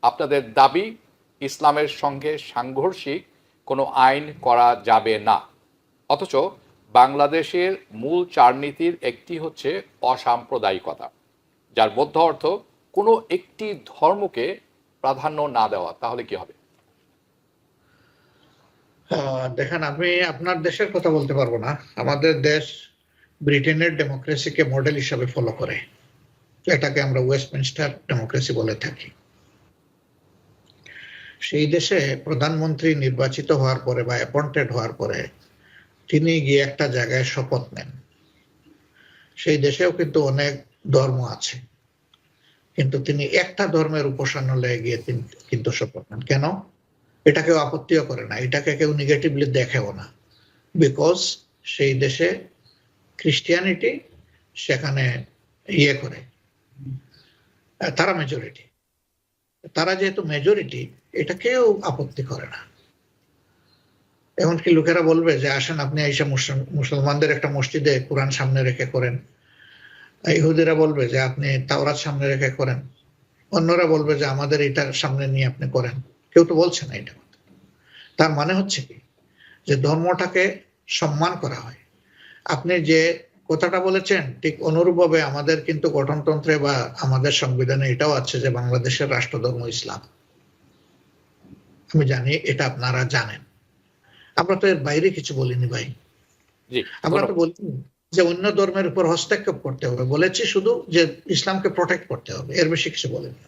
আপনাদের দাবি ইসলামের সঙ্গে সাংঘর্ষিক কোনো আইন করা যাবে না, অথচ বাংলাদেশের মূল চারনীতির একটি হচ্ছে অসাম্প্রদায়িকতা, যার মধ্য অর্থ কোনো একটি ধর্মকে প্রাধান্য না দেওয়া। তাহলে কি হবে? দেখেন, আমি আপনার দেশের কথা বলতে পারবো না। আমাদের দেশ ব্রিটেনের ডেমোক্রেসিকে মডেল হিসাবে ফলো করে, এটাকে আমরা ওয়েস্টমিনস্টার ডেমোক্রেসি বলে থাকি। সেই দেশে প্রধানমন্ত্রী নির্বাচিত হওয়ার পরে বা অ্যাপয়েন্টেড হওয়ার পরে তিনি গিয়ে একটা জায়গায় শপথ নেন। সেই দেশেও কিন্তু অনেক ধর্ম আছে, কিন্তু তিনি একটা ধর্মের উপাসনালয়ে গিয়ে তিনি কিন্তু শপথ নেন। কেন? এটা কেউ আপত্তিও করে না, এটাকে কেউ নেগেটিভলি দেখেও না, বিকজ সেই দেশে খ্রিস্টিয়ানিটি সেখানে ইয়ে করে, তারা মেজরিটি। তারা যেহেতু মেজরিটি, এটা কেউ আপত্তি করে না। এমনকি লোকেরা বলবে যে আসেন আপনি এসে মুসলমানদের একটা মসজিদে কোরআন সামনে রেখে করেন, ইহুদিরা বলবে যে আপনি তাওরাত সামনে রেখে করেন, অন্যরা বলবে যে আমাদের এটার সামনে নিয়ে আপনি করেন। কেউ তো বলছে না এটা। তার মানে হচ্ছে কি, যে ধর্মটাকে সম্মান করা হয়। আপনি যে কথাটা বলেছেন ঠিক অনুরূপভাবে আমাদের কিন্তু গঠনতন্ত্রে বা আমাদের সংবিধানে এটাও আছে যে বাংলাদেশের রাষ্ট্রধর্ম ইসলাম। আমি জানি এটা আপনারা জানেন, আমরা তো এর বাইরে কিছু বলিনি ভাই। আমরা তো বলিনি যে অন্য ধর্মের উপর হস্তক্ষেপ করতে হবে, বলেছি শুধু যে ইসলামকে প্রোটেক্ট করতে হবে, এর বেশি কিছু বলিনি।